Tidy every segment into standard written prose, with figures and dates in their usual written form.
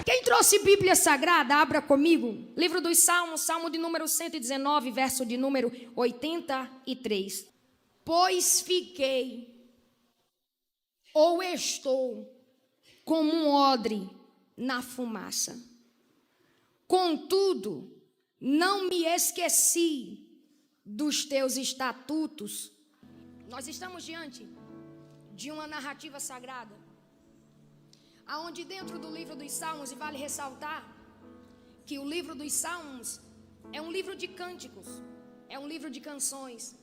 Quem trouxe Bíblia Sagrada, abra comigo. Livro dos Salmos, Salmo de número 119, verso de número 83. Pois fiquei, ou estou, como um odre na fumaça. Contudo, não me esqueci dos teus estatutos. Nós estamos diante de uma narrativa sagrada, aonde dentro do livro dos Salmos, e vale ressaltar que o livro dos Salmos é um livro de cânticos, é um livro de canções.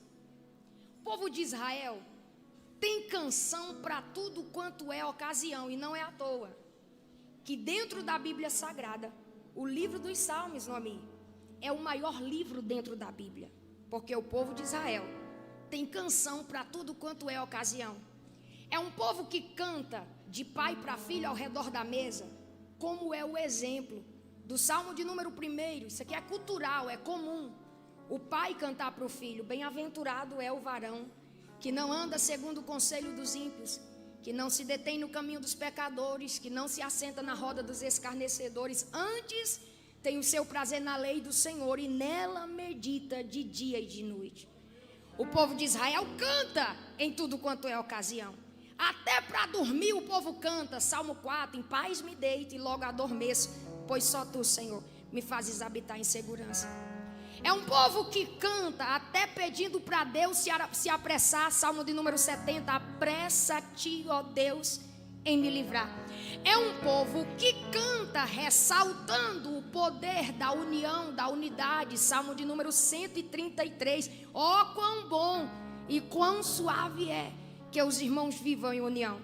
O povo de Israel tem canção para tudo quanto é ocasião, e não é à toa que dentro da Bíblia Sagrada, o livro dos Salmos, nome, é o maior livro dentro da Bíblia, porque o povo de Israel tem canção para tudo quanto é ocasião. É um povo que canta de pai para filho ao redor da mesa, como é o exemplo do Salmo de número 1. Isso aqui é cultural, é comum. O pai cantar para o filho: bem-aventurado é o varão que não anda segundo o conselho dos ímpios, que não se detém no caminho dos pecadores, que não se assenta na roda dos escarnecedores, antes tem o seu prazer na lei do Senhor e nela medita de dia e de noite. O povo de Israel canta em tudo quanto é ocasião. Até para dormir o povo canta. Salmo 4, em paz me deito e logo adormeço, pois só tu, Senhor, me fazes habitar em segurança. É um povo que canta até pedindo para Deus se apressar. Salmo de número 70, apressa-te, ó Deus, em me livrar. É um povo que canta ressaltando o poder da união, da unidade. Salmo de número 133, ó quão bom e quão suave é que os irmãos vivam em união.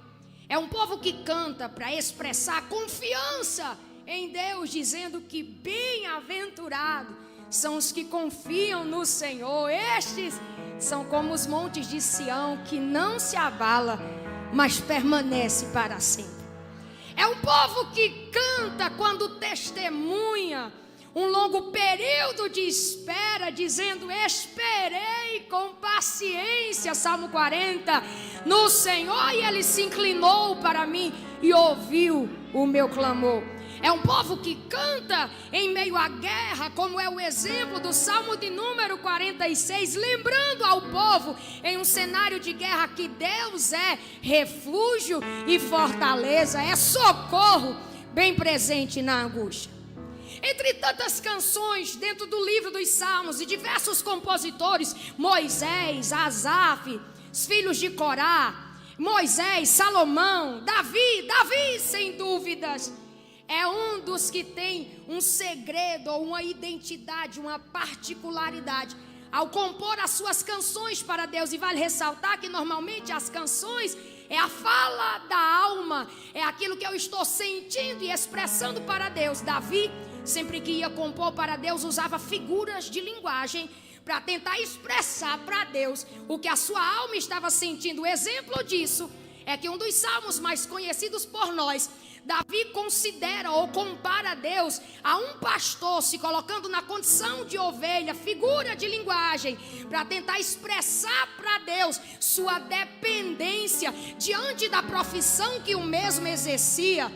É um povo que canta para expressar confiança em Deus, dizendo que bem-aventurado são os que confiam no Senhor. Estes são como os montes de Sião, que não se abala, mas permanece para sempre. É um povo que canta quando testemunha um longo período de espera, dizendo: esperei com paciência, Salmo 40, no Senhor, e Ele se inclinou para mim e ouviu o meu clamor. É um povo que canta em meio à guerra, como é o exemplo do Salmo de número 46, lembrando ao povo em um cenário de guerra que Deus é refúgio e fortaleza, é socorro bem presente na angústia. Entre tantas canções dentro do livro dos Salmos e diversos compositores, Moisés, Asaf, os filhos de Corá, Moisés, Salomão, Davi sem dúvidas, é um dos que tem um segredo ou uma identidade, uma particularidade ao compor as suas canções para Deus. E vale ressaltar que normalmente as canções é a fala da alma, é aquilo que eu estou sentindo e expressando para Deus. Davi, sempre que ia compor para Deus, usava figuras de linguagem para tentar expressar para Deus o que a sua alma estava sentindo. O exemplo disso é que um dos salmos mais conhecidos por nós, Davi considera ou compara Deus a um pastor se colocando na condição de ovelha, figura de linguagem, para tentar expressar para Deus sua dependência diante da profissão que o mesmo exercia.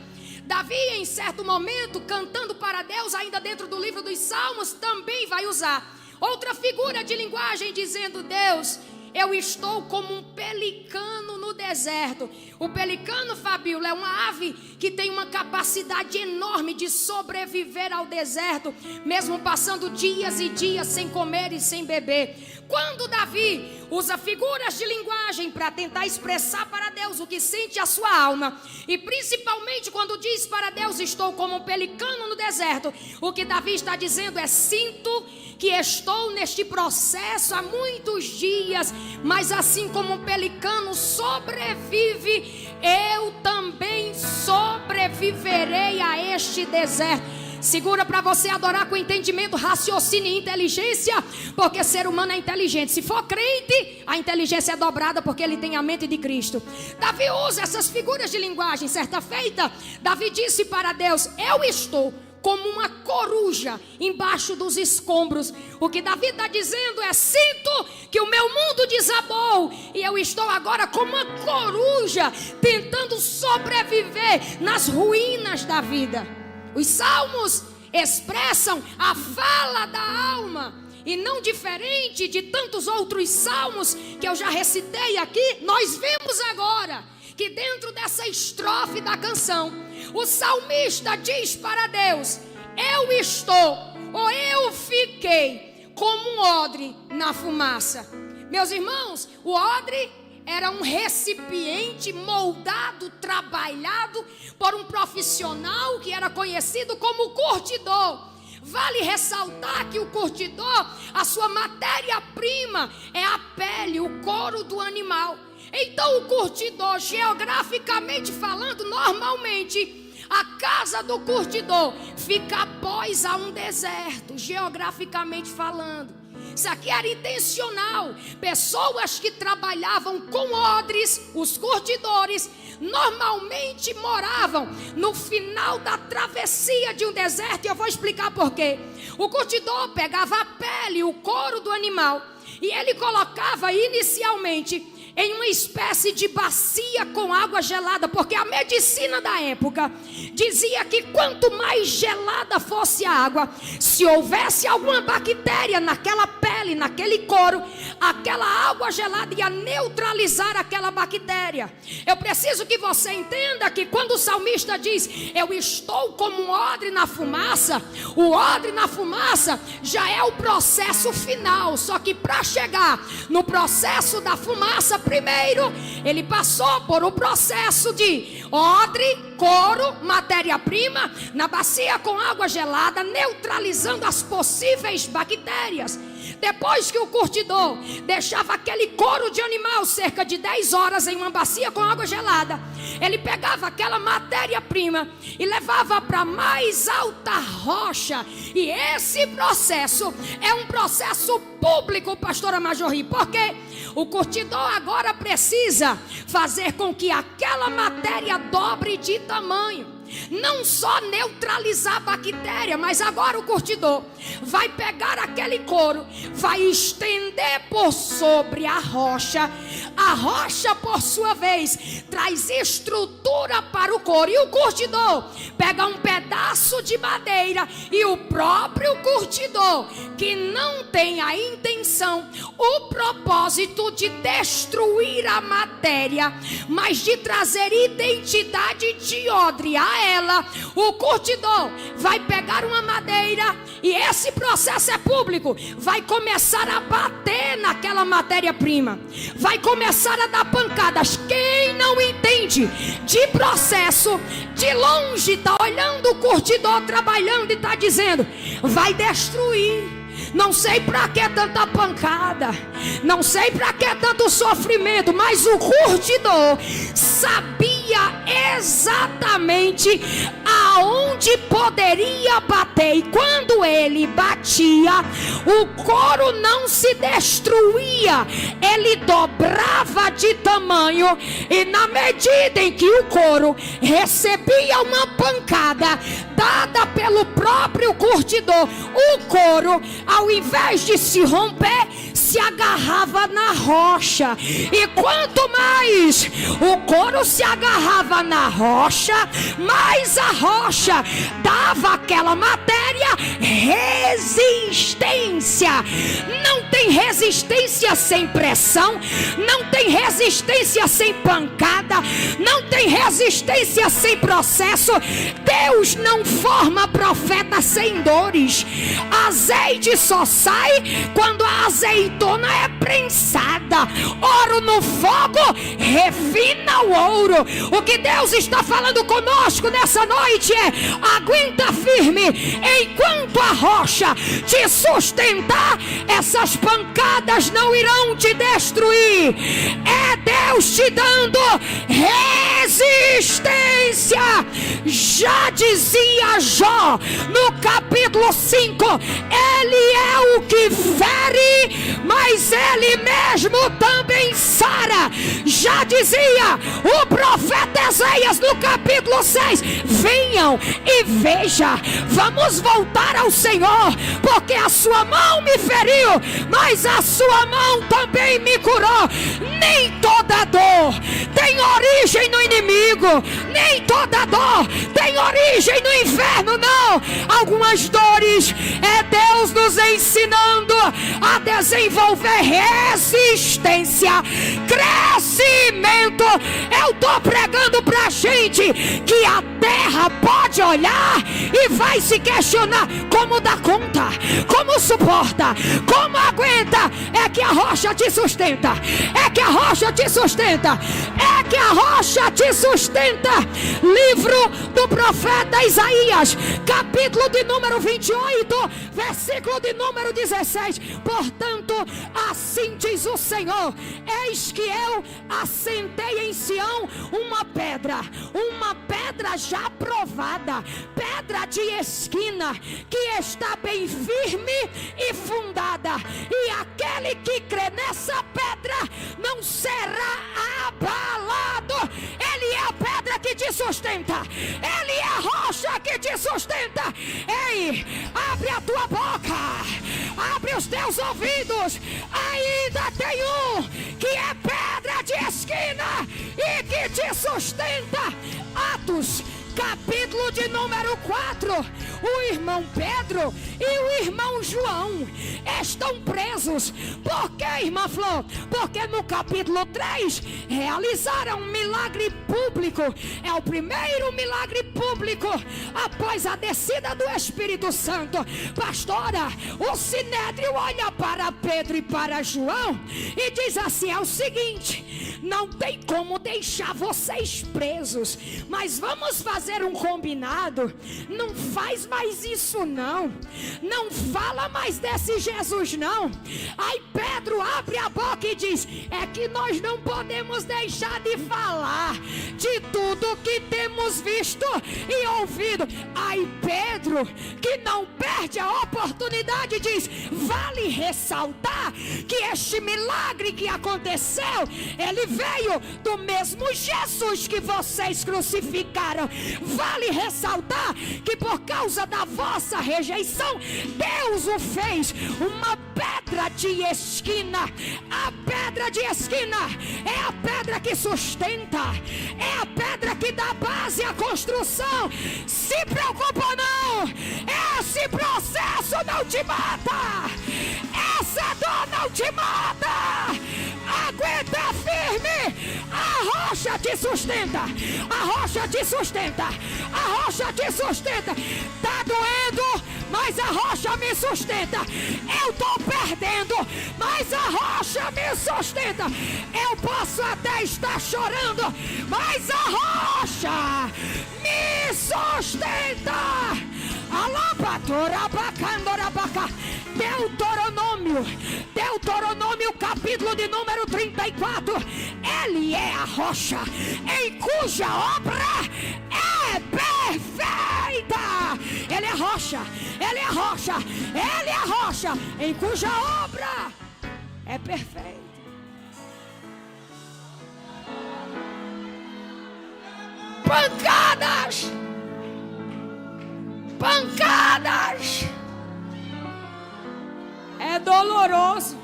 Davi, em certo momento, cantando para Deus, ainda dentro do livro dos Salmos, também vai usar outra figura de linguagem, dizendo: Deus, eu estou como um pelicano no deserto. O pelicano, Fabíola, é uma ave que tem uma capacidade enorme de sobreviver ao deserto, mesmo passando dias e dias sem comer e sem beber. Quando Davi usa figuras de linguagem para tentar expressar para Deus o que sente a sua alma, e principalmente quando diz para Deus: estou como um pelicano no deserto, o que Davi está dizendo é: sinto que estou neste processo há muitos dias, mas assim como um pelicano sobrevive, eu também sobreviverei a este deserto. Segura para você adorar com entendimento, raciocínio e inteligência, porque ser humano é inteligente. Se for crente, a inteligência é dobrada, porque ele tem a mente de Cristo. Davi usa essas figuras de linguagem. Certa feita, Davi disse para Deus: eu estou como uma coruja embaixo dos escombros. O que Davi está dizendo é: sinto que o meu mundo desabou e eu estou agora como uma coruja tentando sobreviver nas ruínas da vida. Os salmos expressam a fala da alma. E não diferente de tantos outros salmos que eu já recitei aqui, nós vemos agora que dentro dessa estrofe da canção, o salmista diz para Deus: eu estou, ou eu fiquei, como um odre na fumaça. Meus irmãos, o odre era um recipiente moldado, trabalhado por um profissional que era conhecido como curtidor. Vale ressaltar que o curtidor, a sua matéria-prima é a pele, o couro do animal. Então o curtidor, geograficamente falando, normalmente a casa do curtidor fica após a um deserto, geograficamente falando. Isso aqui era intencional. Pessoas que trabalhavam com odres, os curtidores, normalmente moravam no final da travessia de um deserto. E eu vou explicar por quê. O curtidor pegava a pele, o couro do animal, e ele colocava inicialmente em uma espécie de bacia com água gelada, porque a medicina da época dizia que quanto mais gelada fosse a água, se houvesse alguma bactéria naquela pele, naquele couro, aquela água gelada ia neutralizar aquela bactéria. Eu preciso que você entenda que quando o salmista diz: eu estou como um odre na fumaça, o odre na fumaça já é o processo final. Só que para chegar no processo da fumaça, primeiro ele passou por um processo de odre, couro, matéria-prima, na bacia com água gelada, neutralizando as possíveis bactérias. Depois que o curtidor deixava aquele couro de animal cerca de 10 horas em uma bacia com água gelada, ele pegava aquela matéria-prima e levava para a mais alta rocha. E esse processo é um processo público, pastora Majorri, porque o curtidor agora precisa fazer com que aquela matéria dobre de tamanho. Não só neutralizar a bactéria, mas agora o curtidor vai pegar aquele couro, vai estender por sobre a rocha. A rocha, por sua vez, traz estrutura para o couro. E o curtidor pega um pedaço de madeira, e o próprio curtidor, que não tem a intenção, o propósito de destruir a matéria, mas de trazer identidade de odre a ela, o curtidor vai pegar uma madeira, e esse processo é público, vai começar a bater naquela matéria-prima, vai começar a dar pancadas. Quem não entende de processo, de longe está olhando o curtidor trabalhando e está dizendo: vai destruir. Não sei para que tanta pancada, não sei para que tanto sofrimento, mas o curtidor sabia exatamente aonde poderia bater. E quando ele batia, o couro não se destruía, ele dobrava de tamanho. E na medida em que o couro recebia uma pancada dada pelo próprio curtidor, o couro, ao invés de se romper, se agarrava na rocha. E quanto mais o couro se agarrava na rocha, mais a rocha dava àquela matéria resistência. Não tem resistência sem pressão, não tem resistência sem pancada, não tem resistência sem processo. Deus não forma profeta sem dores. Azeite só sai quando a azeitona é prensada. Ouro no fogo refina o ouro. O que Deus está falando conosco nessa noite é: aguenta firme enquanto a rocha te sustentar. Essas pancadas não irão te destruir. É Deus te dando resistência. Já dizia Jó no capítulo 5: ele é o que fere, mas mas ele mesmo também sara. Já dizia o profeta Esaías no capítulo 6: venham e veja, vamos voltar ao Senhor, porque a sua mão me feriu, mas a sua mão também me curou. Nem toda dor tem origem no inimigo, nem toda dor tem origem no inferno, não. Algumas dores é Deus nos ensinando a desenvolver resistência, crescimento. Eu estou pregando pra gente que a terra pode olhar e vai se questionar: como dá conta, como suporta, como aguenta. É que a rocha te sustenta, é que a rocha te sustenta, é que a rocha te sustenta. Livro do profeta Isaías, capítulo de número 28, versículo de número 16. Portanto, assim diz o Senhor: eis que eu assentei em Sião uma pedra já provada, pedra de esquina, que está bem firme e fundada, e aquele que crê nessa pedra não será abalado. Ele é a pedra que te sustenta, ele é a rocha que te sustenta. Ei, abre a tua boca, abre os teus ouvidos. Ainda tem um que é pedra de esquina e que te sustenta. Atos, capítulo de número 4, o irmão Pedro e o irmão João estão presos. Por que, irmã Flor? Porque no capítulo 3 realizaram um milagre público. É o primeiro milagre público após a descida do Espírito Santo. Pastora, o Sinédrio olha para Pedro e para João e diz assim: é o seguinte, não tem como deixar vocês presos, mas vamos fazer um combinado. Não faz mais isso não, não fala mais desse Jesus não. Aí Pedro abre a boca e diz: é que nós não podemos deixar de falar de tudo que temos visto e ouvido. Aí Pedro, que não perde a oportunidade, diz: vale ressaltar que este milagre que aconteceu, ele veio do mesmo Jesus que vocês crucificaram. Vale ressaltar que por causa da vossa rejeição, Deus o fez uma pedra de esquina. A pedra de esquina é a pedra que sustenta, é a pedra que dá base à construção. Se preocupa não, esse processo não te mata, essa dor não te mata. Aguenta firme, a rocha te sustenta, a rocha te sustenta, a rocha te sustenta. Tá doendo, mas a rocha me sustenta. Eu tô perdendo, mas a rocha me sustenta. Eu posso até estar chorando, mas a rocha me sustenta. Deuteronômio, capítulo de número 34. Ele é a rocha em cuja obra é perfeita. Ele é a rocha, ele é a rocha, ele é a rocha em cuja obra é perfeita. Pancadas, pancadas. É doloroso,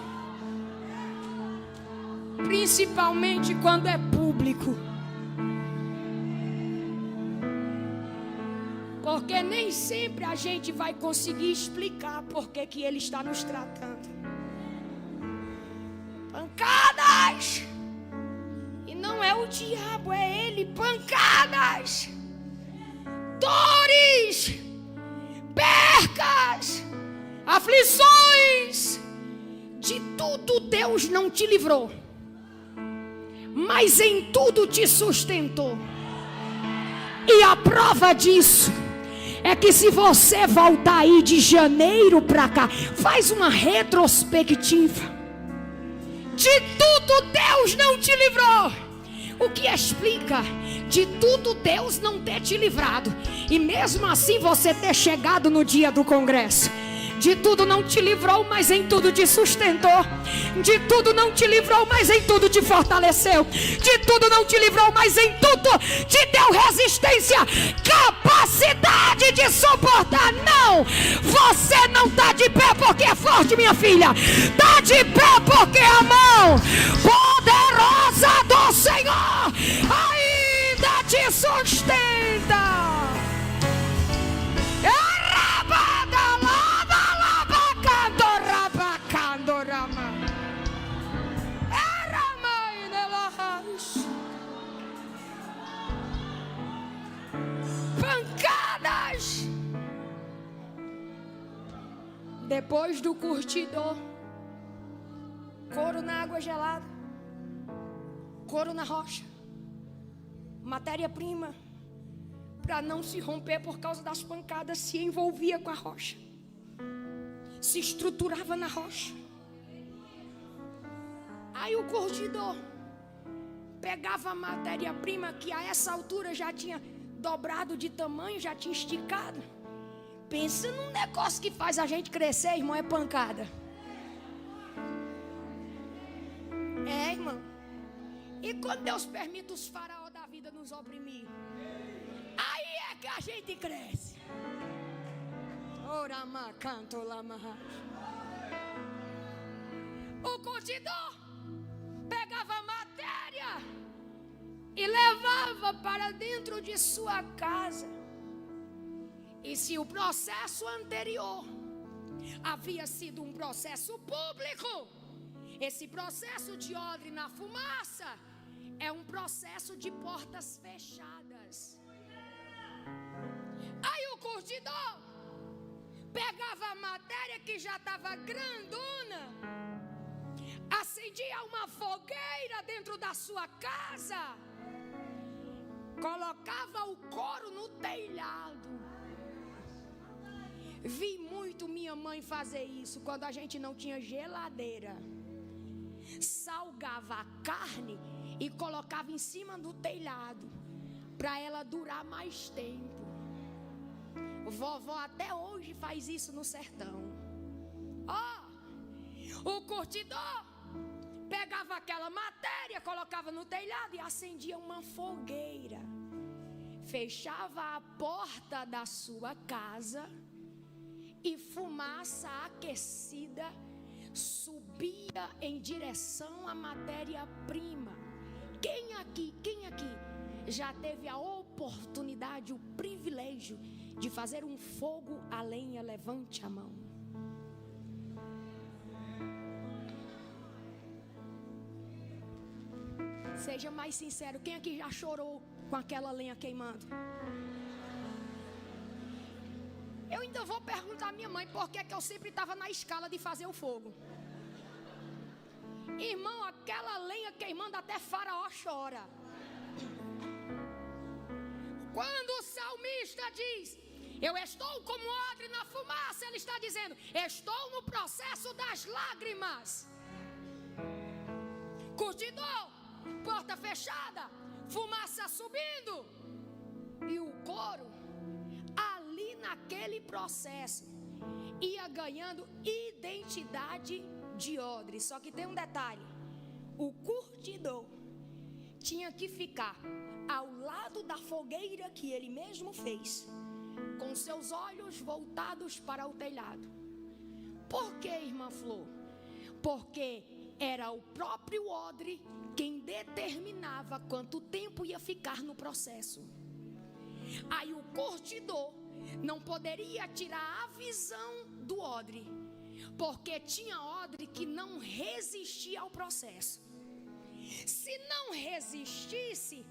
principalmente quando é público, porque nem sempre a gente vai conseguir explicar por que ele está nos tratando. Pancadas, e não é o diabo, é ele. Pancadas, dores, percas, aflições, de tudo Deus não te livrou, mas em tudo te sustentou. E a prova disso é que se você voltar aí de janeiro para cá, faz uma retrospectiva, de tudo Deus não te livrou. O que explica de tudo Deus não ter te livrado, e mesmo assim você ter chegado no dia do congresso. De tudo não te livrou, mas em tudo te sustentou. De tudo não te livrou, mas em tudo te fortaleceu. De tudo não te livrou, mas em tudo te deu resistência, capacidade de suportar. Não, você não está de pé porque é forte, minha filha. Está de pé porque a mão poderosa do Senhor ainda te sustenta. Pancadas. Depois do curtidor, couro na água gelada, couro na rocha, matéria-prima, para não se romper por causa das pancadas, se envolvia com a rocha, se estruturava na rocha. Aí o curtidor pegava a matéria-prima que a essa altura já tinha dobrado de tamanho, já tinha esticado. Pensa num negócio que faz a gente crescer, irmão, é pancada. É, irmão. E quando Deus permite os faraó da vida nos oprimir, aí é que a gente cresce. Orama, canto, lama. O curtidor pegava a matéria e levava para dentro de sua casa. E se o processo anterior havia sido um processo público, esse processo de odre na fumaça é um processo de portas fechadas. Aí o curtidor pegava a matéria que já estava grandona, acendia uma fogueira dentro da sua casa, colocava o couro no telhado. Vi muito minha mãe fazer isso quando a gente não tinha geladeira. Salgava a carne e colocava em cima do telhado para ela durar mais tempo. Vovó até hoje faz isso no sertão. O curtidor pegava aquela matéria, colocava no telhado e acendia uma fogueira. Fechava a porta da sua casa e fumaça aquecida subia em direção à matéria-prima. Quem aqui já teve a oportunidade, o privilégio de fazer um fogo a lenha? Levante a mão. Seja mais sincero, quem aqui já chorou com aquela lenha queimando? Eu ainda vou perguntar à minha mãe por que eu sempre estava na escala de fazer o fogo. Irmão, aquela lenha queimando até faraó chora. Quando o salmista diz: eu estou como odre na fumaça, ele está dizendo: estou no processo das lágrimas. Curtidor, porta fechada, fumaça subindo, e o couro ali naquele processo ia ganhando identidade de odre. Só que tem um detalhe: o curtidor tinha que ficar ao lado da fogueira que ele mesmo fez, com seus olhos voltados para o telhado. Por que, irmã Flor? Porque era o próprio odre quem determinava quanto tempo ia ficar no processo. Aí o curtidor não poderia tirar a visão do odre, porque tinha odre que não resistia ao processo. Se não resistisse,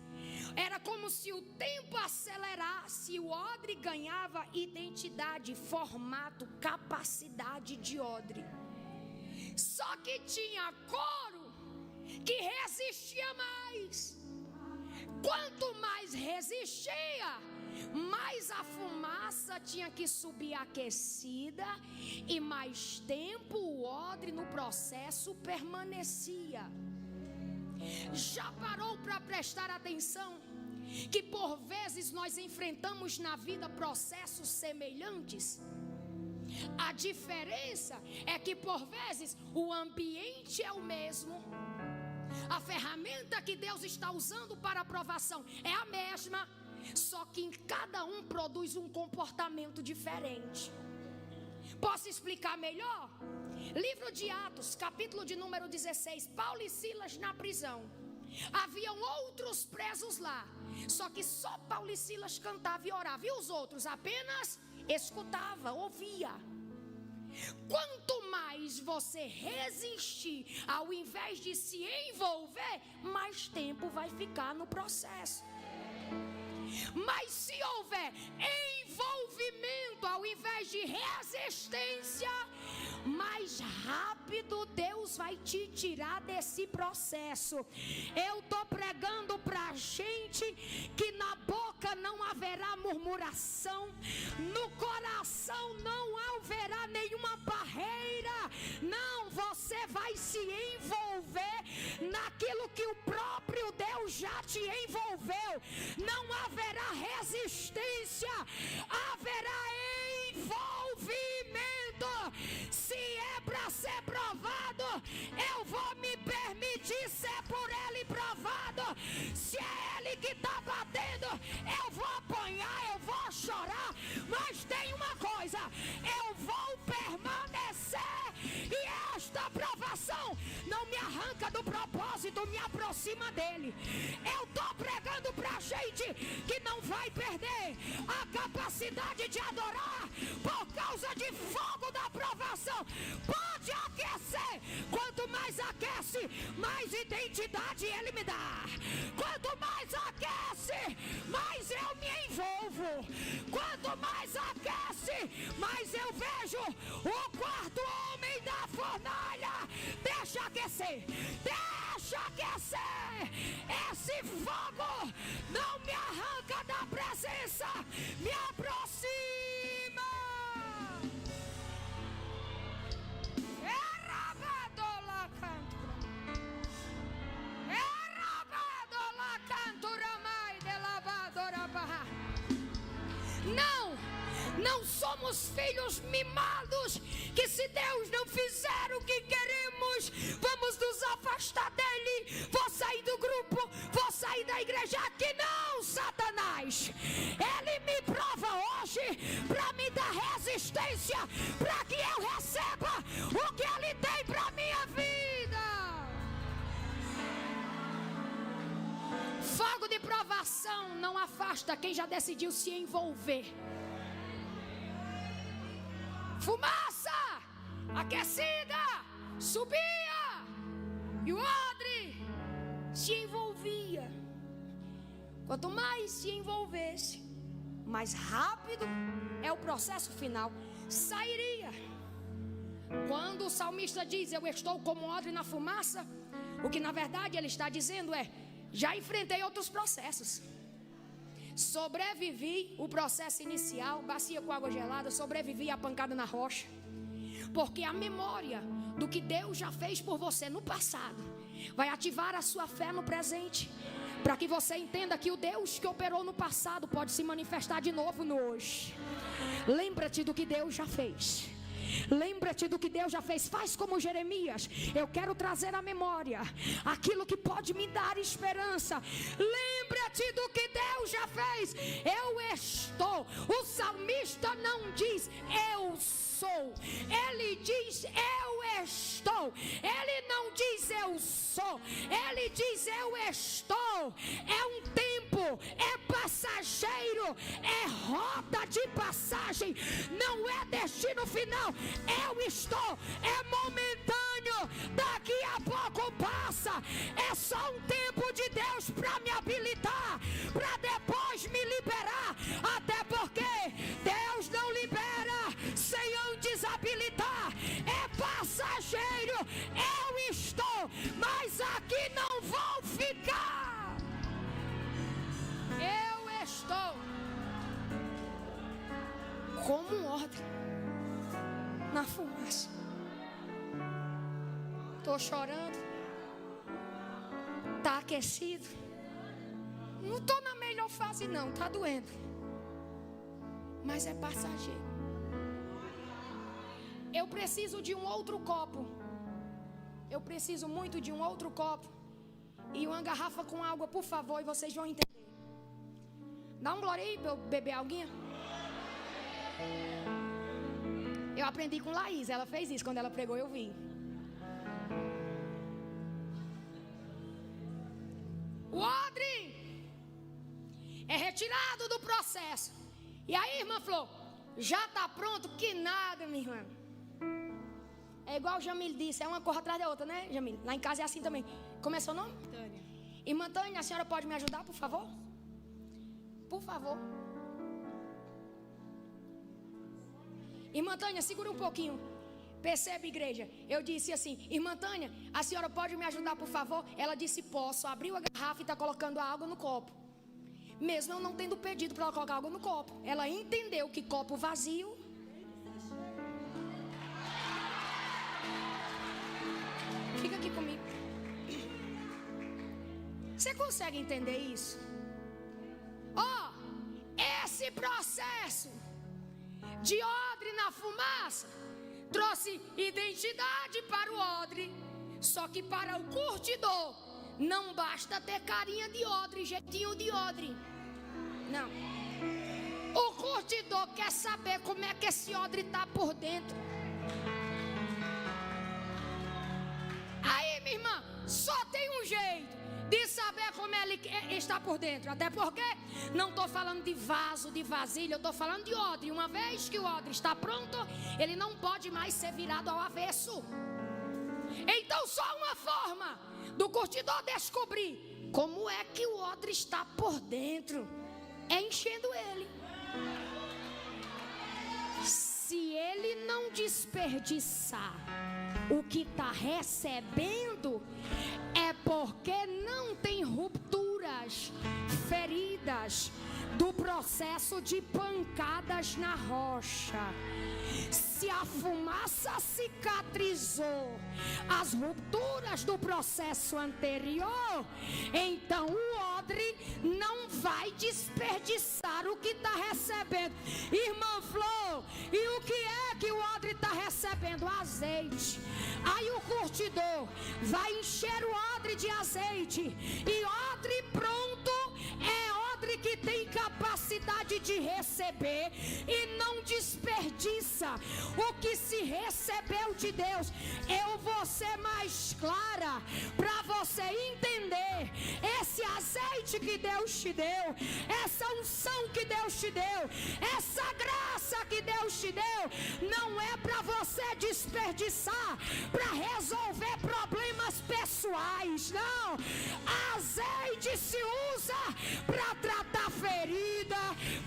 era como se o tempo acelerasse, o odre ganhava identidade, formato, capacidade de odre. Só que tinha couro que resistia mais. Quanto mais resistia, mais a fumaça tinha que subir aquecida e mais tempo o odre no processo permanecia. Já parou para prestar atenção que por vezes nós enfrentamos na vida processos semelhantes? A diferença é que por vezes o ambiente é o mesmo, a ferramenta que Deus está usando para a provação é a mesma, só que em cada um produz um comportamento diferente. Posso explicar melhor? Livro de Atos, capítulo de número 16. Paulo e Silas na prisão. Haviam outros presos lá, só que só Paulo e Silas cantavam e oravam, e os outros apenas escutavam, ouviam. Quanto mais você resistir, ao invés de se envolver, mais tempo vai ficar no processo. Mas se houver envolvimento ao invés de resistência, mais rápido Deus vai te tirar desse processo. Eu estou pregando para a gente que na boca não haverá murmuração, no coração não haverá nenhuma barreira. Não, você vai se envolver naquilo que o próprio Deus já te envolveu. Não haverá resistência, haverá envolvimento. Se é para ser provado, eu vou me permitir ser por ele provado. Se é ele que está batendo, eu vou apanhar, eu vou chorar, mas tem uma coisa, eu vou permanecer, e esta provação não me arranca do propósito, me aproxima dele. Eu estou pregando para a gente que não vai perder a capacidade de adorar por causa de fogo da provação. Pode aquecer, quanto mais aquece, mais identidade ele me dá. Quanto mais aquece, mais eu me envolvo. Quanto mais aquece, mais eu vejo o quarto homem da fornalha. Deixa aquecer, deixa aquecer. Esse fogo não me arranca da presença, me aproxima. Não somos filhos mimados, que se Deus não fizer o que queremos, vamos nos afastar dele. Vou sair do grupo, vou sair da igreja. Que não, Satanás. Ele me prova hoje para me dar resistência, para que eu receba o que ele tem para minha vida. Fogo de provação não afasta quem já decidiu se envolver. Fumaça aquecida subia e o odre se envolvia. Quanto mais se envolvesse, mais rápido é o processo final. Sairia. Quando o salmista diz: eu estou como odre na fumaça, o que na verdade ele está dizendo é: já enfrentei outros processos. Sobrevivi o processo inicial, bacia com água gelada, sobrevivi a pancada na rocha. Porque a memória do que Deus já fez por você no passado vai ativar a sua fé no presente, para que você entenda que o Deus que operou no passado pode se manifestar de novo no hoje. Lembra-te do que Deus já fez. Lembra-te do que Deus já fez. Faz como Jeremias. Eu quero trazer à memória aquilo que pode me dar esperança. Lembra-te do que Deus já fez. Eu estou. O salmista não diz eu sou, ele diz eu estou. Ele não diz eu sou, ele diz eu estou. É um tempo, é passageiro, é rota de passagem, não é destino final. Eu estou, é momentâneo, daqui a pouco passa. É só um tempo de Deus para me habilitar, para depois me liberar. Até porque Deus não libera sem antes habilitar. É passageiro, eu estou, mas aqui não vou ficar. Eu estou como um odre na fumaça. Estou chorando, está aquecido, não estou na melhor fase não, está doendo, mas é passageiro. eu preciso de um outro copo. Eu preciso muito de um outro copo e uma garrafa com água, por favor, e vocês vão entender. Dá um glória aí para eu beber alguinha. Eu aprendi com Laís, ela fez isso, quando ela pregou eu vi. O odre é retirado do processo. E aí, irmã Flor, já está pronto? Que nada, minha irmã. É igual o Jamil disse, é uma corra atrás da outra, né, Jamil? Lá em casa é assim também. Como é seu nome? Tânia. Irmã Tânia, a senhora pode me ajudar, por favor? Por favor. Irmã Tânia, segura um pouquinho. Percebe, igreja? Eu disse assim, irmã Tânia, a senhora pode me ajudar, por favor? Ela disse, posso. Abriu a garrafa e está colocando a água no copo. Mesmo eu não tendo pedido para ela colocar água no copo. Ela entendeu que copo vazio... Fica aqui comigo. Você consegue entender isso? Esse processo de odre na fumaça trouxe identidade para o odre. Só que para o curtidor não basta ter carinha de odre, jeitinho de odre. Não. O curtidor quer saber como é que esse odre está por dentro. Aí, minha irmã, só tem um jeito de saber como ele está por dentro. Até porque não estou falando de vaso, de vasilha, eu estou falando de odre. Uma vez que o odre está pronto, ele não pode mais ser virado ao avesso. Então só uma forma do curtidor descobrir como é que o odre está por dentro é enchendo ele. Se ele não desperdiçar o que está recebendo, é porque não tem rupturas, feridas do processo de pancadas na rocha. Se a fumaça cicatrizou as rupturas do processo anterior, então o odre não vai desperdiçar o que está recebendo. Irmã Flor, e o que é que o odre está recebendo? Azeite. Aí o curtidor vai encher o odre de azeite. E odre pronto é odre que tem capacidade de receber e não desperdiça o que se recebeu de Deus. Eu vou ser mais clara para você entender. Esse azeite que Deus te deu, essa unção que Deus te deu, essa graça que Deus te deu, não é para você desperdiçar para resolver problemas pessoais, não. Azeite se usa para tratar ferida,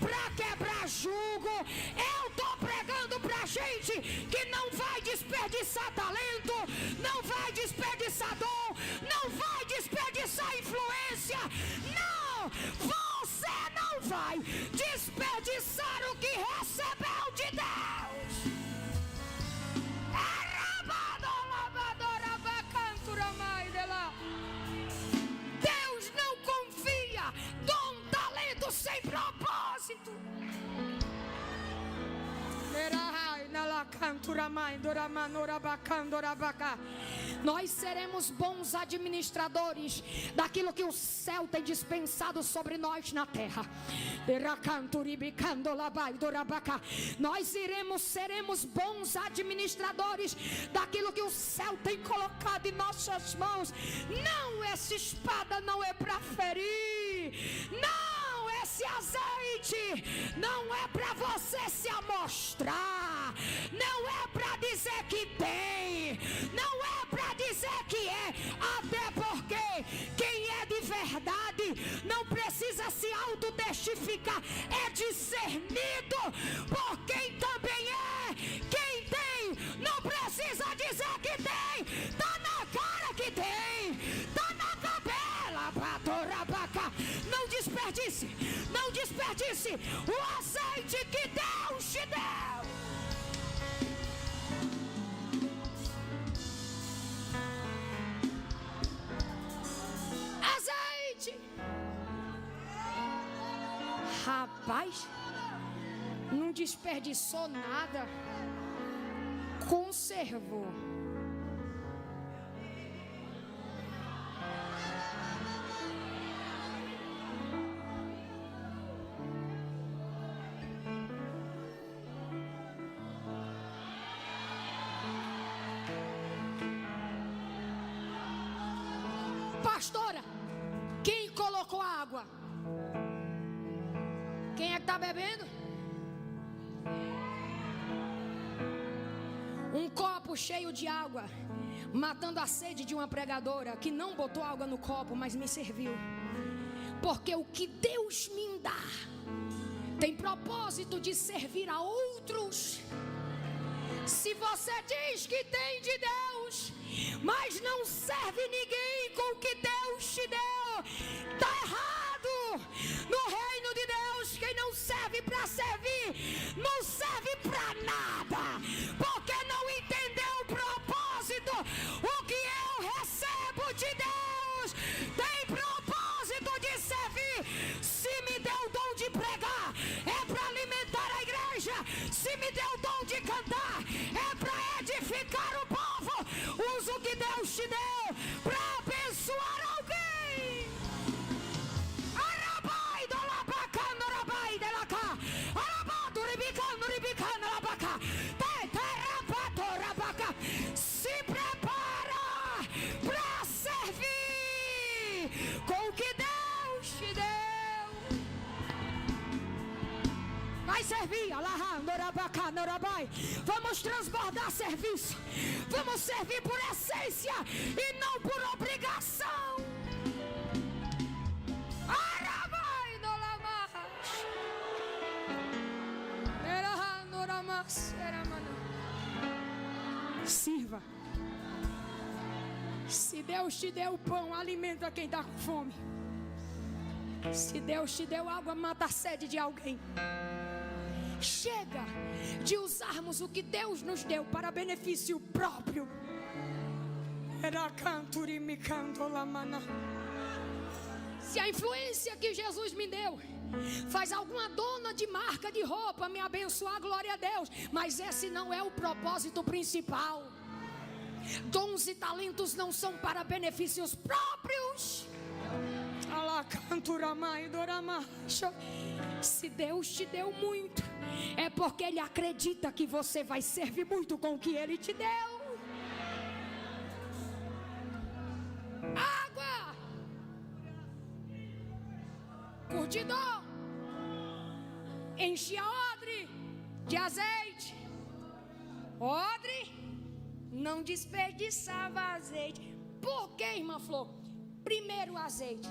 para quebrar jugo. Eu estou pregando para gente que não vai desperdiçar talento, não vai desperdiçar dom, não vai desperdiçar influência. Não, você não vai desperdiçar o que recebeu de Deus. Deus não confia dom, talento sem propósito. Nós seremos bons administradores daquilo que o céu tem dispensado sobre nós na terra. Nós seremos bons administradores daquilo que o céu tem colocado em nossas mãos. Não, essa espada não é para ferir. Não, esse azeite não é para você se amostrar. Não é para dizer que tem. Não é para dizer que é. Até porque quem é de verdade não precisa se autotestificar. É discernido por quem também é. Quem tem não precisa dizer que tem. Tá na cara que tem. Tá na tabela. Não desperdice. Não desperdice o azeite que Deus te deu. Azeite. Rapaz, não desperdiçou nada. conservou. Pastora, quem colocou a água? Quem é que está bebendo? Um copo cheio de água, matando a sede de uma pregadora que não botou água no copo, mas me serviu. Porque o que Deus me dá tem propósito de servir a outros. Se você diz que tem de Deus, mas não serve ninguém com o que Deus te deu, está errado. No reino de Deus, quem não serve para servir, não serve para nada, porque não entendeu o propósito. O que eu recebo de Deus tem propósito de servir. Se me deu o dom de pregar, é para alimentar a igreja. Se me deu o dom de cantar, é para edificar o povo. Usa o que Deus te deu para abençoar alguém. Arabai do labacano, arabai de lacá, arabado ribicano, ribicano, labaca, teterapato, rabaca. Se prepara para servir com o que Deus te deu. Vai servir, alahá, norabaca, norabai. Vamos transbordar serviço. Vamos servir por essência e não por obrigação. Arabai, nolamas. Erahá, noramas, eramana. Sirva. Se Deus te deu pão, alimenta quem está com fome. Se Deus te deu água, mata a sede de alguém. Chega de usarmos o que Deus nos deu para benefício próprio. Se a influência que Jesus me deu faz alguma dona de marca de roupa me abençoar, glória a Deus, mas esse não é o propósito principal. Dons e talentos não são para benefícios próprios. Se Deus te deu muito, é porque Ele acredita que você vai servir muito com o que Ele te deu. Água, curtidor, enche a odre de azeite. Odre não desperdiçava azeite. Por que, irmã Flor? Primeiro o azeite,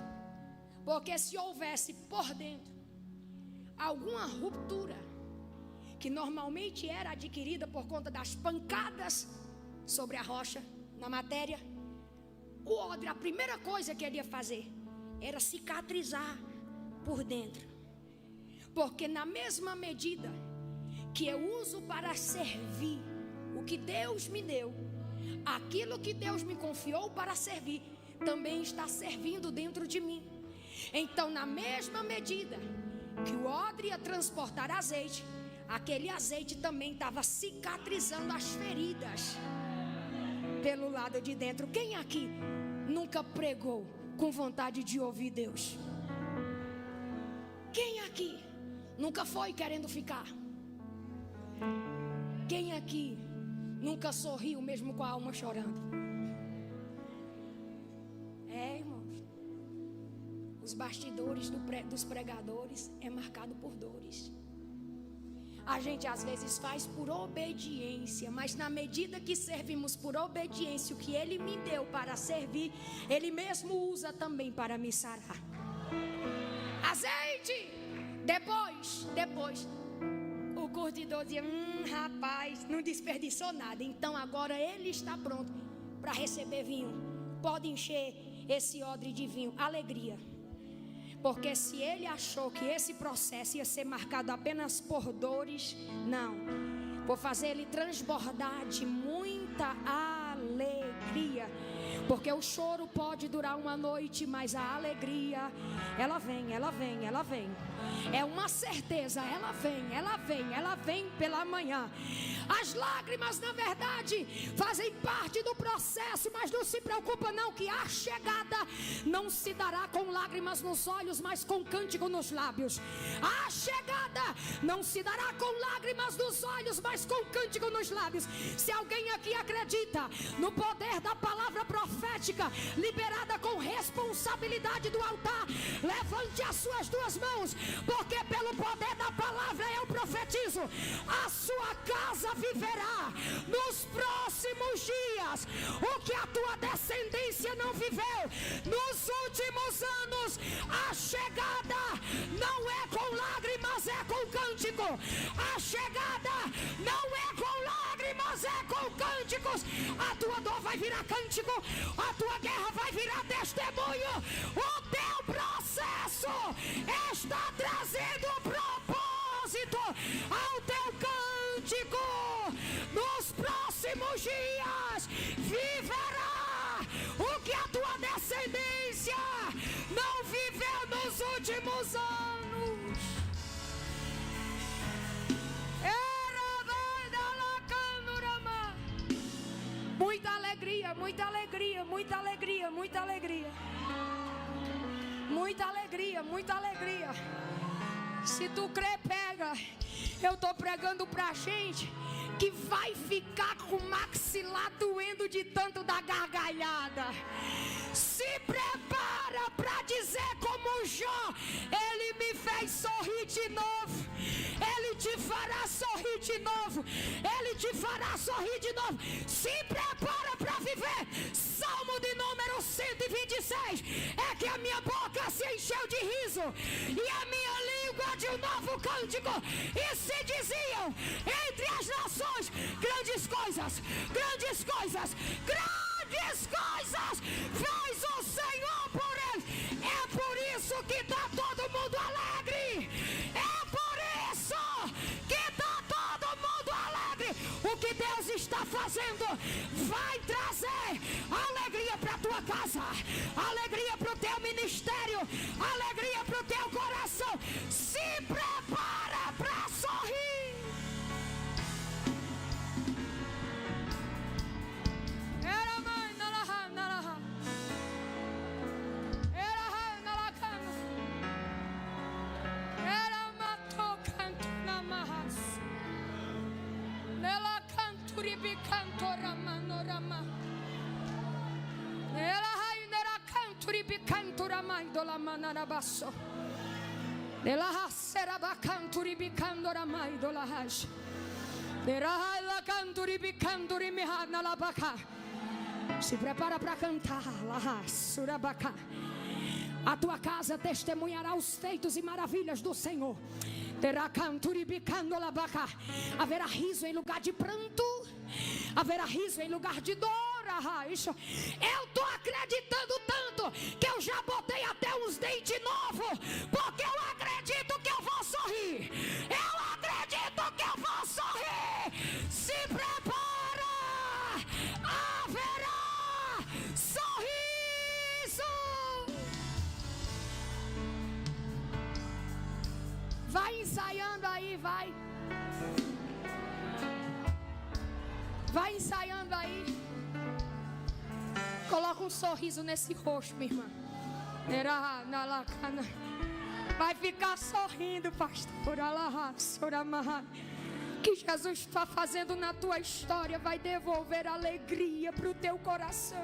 porque se houvesse por dentro alguma ruptura, que normalmente era adquirida por conta das pancadas sobre a rocha, na matéria, o odre, a primeira coisa que ele ia fazer era cicatrizar por dentro. Porque na mesma medida que eu uso para servir o que Deus me deu, aquilo que Deus me confiou para servir também está servindo dentro de mim. Então, na mesma medida que o odre ia transportar azeite, aquele azeite também estava cicatrizando as feridas pelo lado de dentro. Quem aqui nunca pregou com vontade de ouvir Deus? Quem aqui nunca foi querendo ficar? Quem aqui nunca sorriu mesmo com a alma chorando? Irmãos, os bastidores dos pregadores é marcado por dores. A gente às vezes faz por obediência, mas na medida que servimos por obediência, o que Ele me deu para servir, Ele mesmo usa também para me sarar. Azeite! Depois, o curtidor dizia, rapaz, não desperdiçou nada. Então agora ele está pronto para receber vinho. Pode encher esse odre de vinho. Alegria. Porque se ele achou que esse processo ia ser marcado apenas por dores, não. Vou fazer ele transbordar de muita alegria. Porque o choro pode durar uma noite, mas a alegria, ela vem, ela vem, ela vem. É uma certeza, ela vem, ela vem, ela vem pela manhã. As lágrimas, na verdade, fazem parte do processo, mas não se preocupa não, que a chegada não se dará com lágrimas nos olhos, mas com cântico nos lábios. A chegada não se dará com lágrimas nos olhos, mas com cântico nos lábios. Se alguém aqui acredita no poder da palavra profética, liberada com responsabilidade do altar, levante as suas duas mãos, porque pelo poder da palavra eu profetizo: a sua casa viverá nos próximos dias o que a tua descendência não viveu nos últimos anos. A chegada não é com lágrimas, é com cântico. A chegada não é com lágrimas, é com cânticos. A tua dor vai virar cântico, a tua guerra vai virar testemunho. O teu processo está trazendo propósito ao teu cântico. Nos próximos dias viverá o que a tua descendência não viveu nos últimos anos. Muita alegria, muita alegria, muita alegria, muita alegria. Muita alegria, muita alegria. Se tu crê, pega. Eu tô pregando pra gente que vai ficar com o maxilar doendo de tanto da gargalhada. Se prepara para dizer como Jó: ele me fez sorrir de novo. Ele te fará sorrir de novo. Ele te fará sorrir de novo. Se prepara para viver. Salmo de número 126. É que a minha boca se encheu de riso e a minha língua de um novo cântico. E se diziam entre as nações: grandes coisas, grandes coisas, grandes coisas faz o Senhor por eles. É por isso que está todo mundo alegre. É por isso que está todo mundo alegre. O que Deus está fazendo vai trazer alegria para a tua casa, alegria para o teu ministério, alegria para o teu coração. Se prepara para sorrir. Era mãe na laha, na laha. Era ha na lacana. Era mato canto na mahas. Nela canturi bicantora manorama. Ela rainera canturi bicantora maidola manarabasso. Ela hasera bacanturi bicandora maidola hash. Ela la canturi bicanduri mihana la baca. Se prepara para cantar, la surabacá. A tua casa testemunhará os feitos e maravilhas do Senhor. Terá canturi bicando la baca. Haverá riso em lugar de pranto. Haverá riso em lugar de dor. Eu estou acreditando tanto que eu já botei até uns dentes novos, porque eu acredito que eu vou sorrir. Eu acredito que eu vou sorrir. Se prepara, haverá sorriso. Vai ensaiando aí, vai. Vai ensaiando aí. Coloca um sorriso nesse rosto, minha irmã. Vai ficar sorrindo, pastor. Que Jesus está fazendo na tua história vai devolver alegria para o teu coração.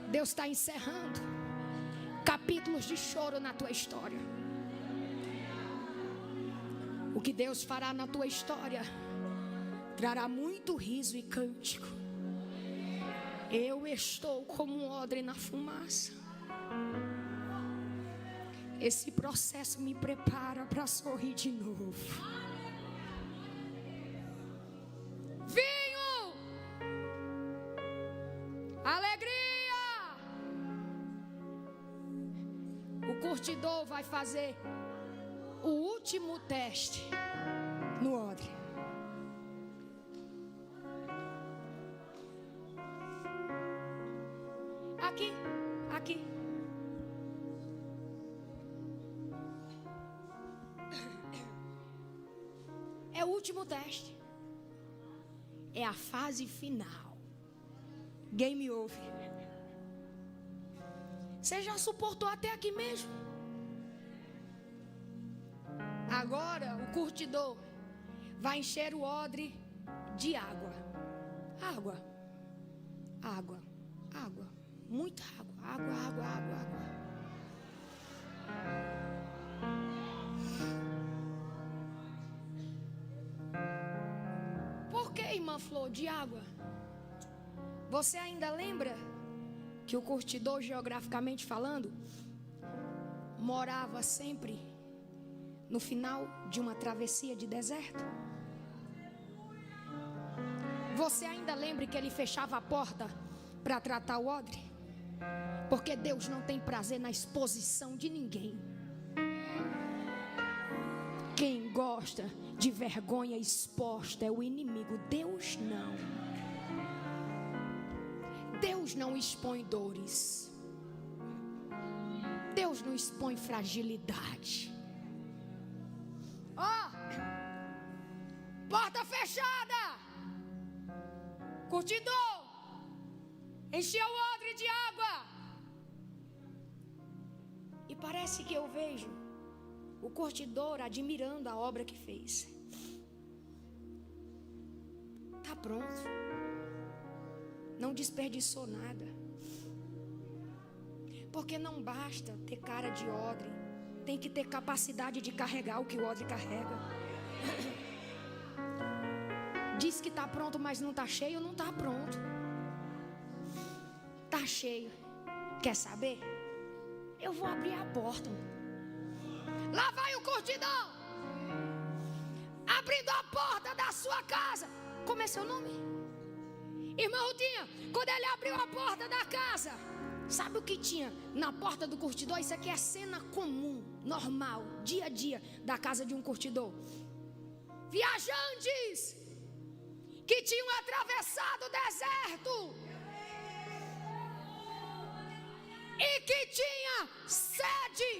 Deus está encerrando capítulos de choro na tua história. O que Deus fará na tua história trará muito riso e cântico. Eu estou como um odre na fumaça. Esse processo me prepara para sorrir de novo. Vinho curtidor vai fazer o último teste no odre. Aqui. É o último teste. É a fase final. Game over. Você já suportou até aqui mesmo? Agora o curtidor vai encher o odre de água. Água. Muita água. Água. Por que, irmã Flor, de água? Você ainda lembra que o curtidor, geograficamente falando, morava sempre no final de uma travessia de deserto? Você ainda lembra que ele fechava a porta para tratar o odre? Porque Deus não tem prazer na exposição de ninguém. Quem gosta de vergonha exposta é o inimigo. Deus não. Deus não expõe dores. Deus não expõe fragilidade. Porta fechada. Curtidor, encheu o odre de água. E parece que eu vejo o curtidor admirando a obra que fez. Está pronto. Não desperdiçou nada. Porque não basta ter cara de odre. Tem que ter capacidade de carregar o que o odre carrega. Diz que está pronto, mas não está cheio. Não está pronto. Está cheio. Quer saber? Eu vou abrir a porta. Lá vai o curtidor, abrindo a porta da sua casa. Como é seu nome? Irmã Rutinha, quando ele abriu a porta da casa, sabe o que tinha na porta do curtidor? Isso aqui é cena comum, normal, dia a dia da casa de um curtidor. Viajantes que tinham atravessado o deserto e que tinha sede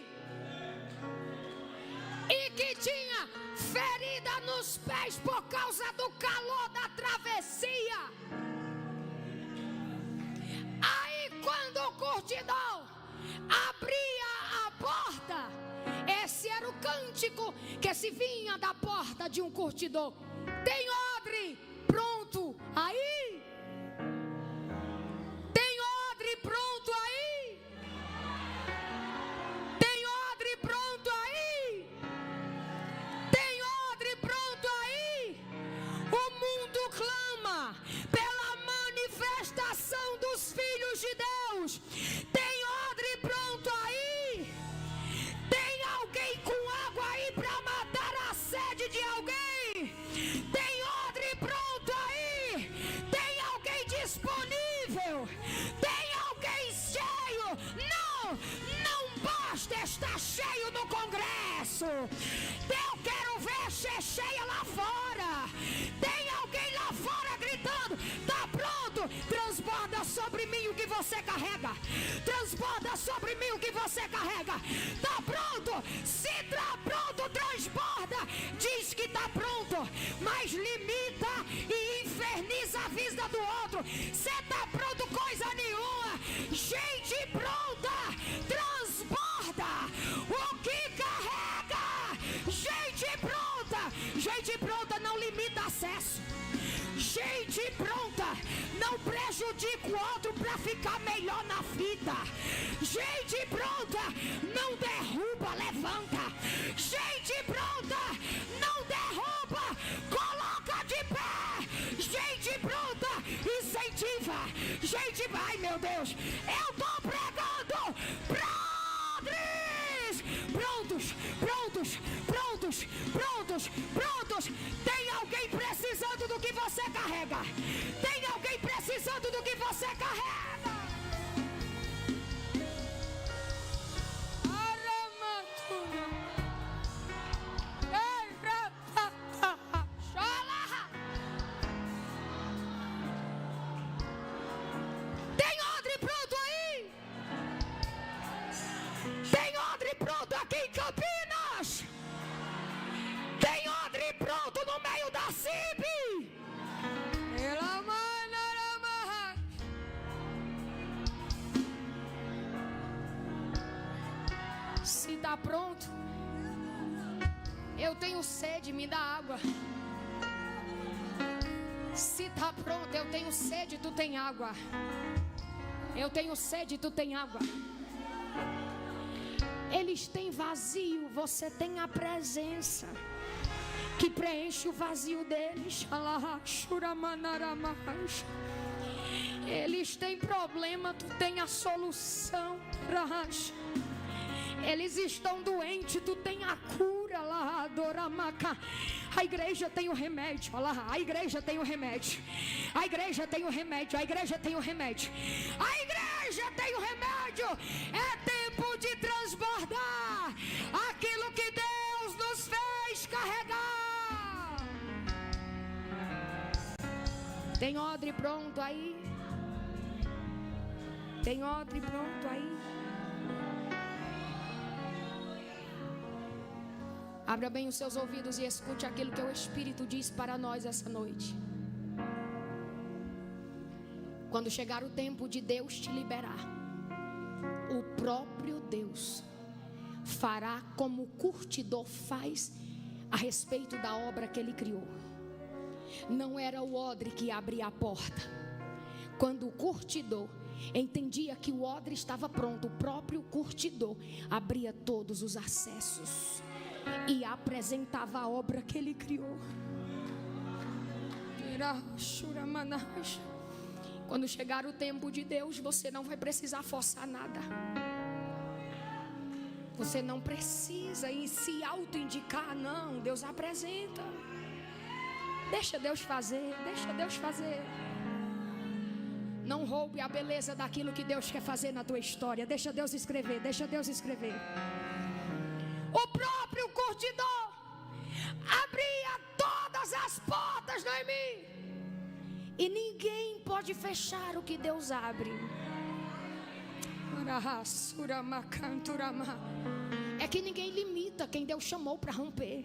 e que tinha ferida nos pés por causa do calor da travessia. Aí quando o curtidor abria a porta, esse era o cântico que se vinha da porta de um curtidor. Tem odre pronto aí? Tem odre pronto aí? Tem odre pronto aí? Tem odre pronto aí? O mundo clama pela manifestação dos filhos de Deus. Tem odre pronto aí? Tem alguém com água aí para matar a sede de alguém? Tem odre pronto aí? Tem alguém disponível? Tem alguém cheio? Não basta estar cheio no congresso. Eu quero ver ser cheia lá fora. Tem alguém lá fora gritando: tá pronto? Transborda sobre mim o que você carrega. Transborda sobre mim o que você carrega. Tá pronto? Se tá pronto, transborda. Diz que tá pronto, mas limita e inferniza a vida do outro. Você tá pronto coisa nenhuma. Gente pronta, transborda o que carrega. Gente pronta não limita acesso. Gente pronta não prejudica o outro para ficar melhor na vida. Gente pronta não derruba, levanta. Gente pronta não derruba, coloca de pé. Gente pronta incentiva. Gente, vai, meu Deus, eu tô pregando padres prontos. Tem alguém precisando do que você carrega. Tem alguém precisando do que você carrega. está pronto, eu tenho sede, me dá água. Se está pronto, eu tenho sede, tu tem água. Eu tenho sede, tu tem água. Eles têm vazio, você tem a presença que preenche o vazio deles. Eles têm problema, tu tem a solução. Eles estão doentes, tu tem a cura. A igreja tem o remédio. A igreja tem o remédio. A igreja tem o remédio. A igreja tem o remédio. A igreja tem o remédio. É tempo de transbordar aquilo que Deus nos fez carregar. Tem odre pronto aí? Tem odre pronto aí? Abra bem os seus ouvidos e escute aquilo que o Espírito diz para nós essa noite. Quando chegar o tempo de Deus te liberar, o próprio Deus fará como o curtidor faz a respeito da obra que ele criou. Não era o odre que abria a porta. Quando o curtidor entendia que o odre estava pronto, o próprio curtidor abria todos os acessos e apresentava a obra que ele criou. Quando chegar o tempo de Deus, você não vai precisar forçar nada. Você não precisa se auto-indicar, não. Deus apresenta. Deixa Deus fazer, deixa Deus fazer. Não roube a beleza daquilo que Deus quer fazer na tua história. Deixa Deus escrever, deixa Deus escrever. O próprio curtidor abria todas as portas, Noemi. E ninguém pode fechar o que Deus abre. É que ninguém limita quem Deus chamou para romper.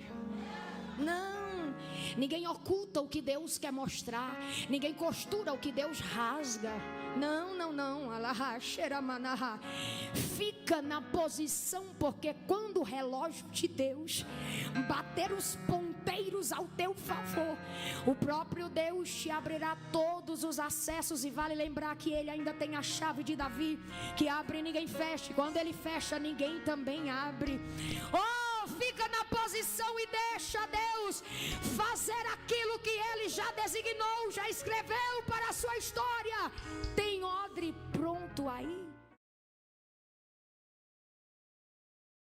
Não, ninguém oculta o que Deus quer mostrar. Ninguém costura o que Deus rasga. Não. Fica na posição, porque quando o relógio de Deus bater os ponteiros ao teu favor, o próprio Deus te abrirá todos os acessos. E vale lembrar que Ele ainda tem a chave de Davi, que abre e ninguém fecha. Quando Ele fecha, ninguém também abre. Fica na posição e deixa Deus fazer aquilo que Ele já designou, já escreveu para a sua história. Tem odre pronto aí?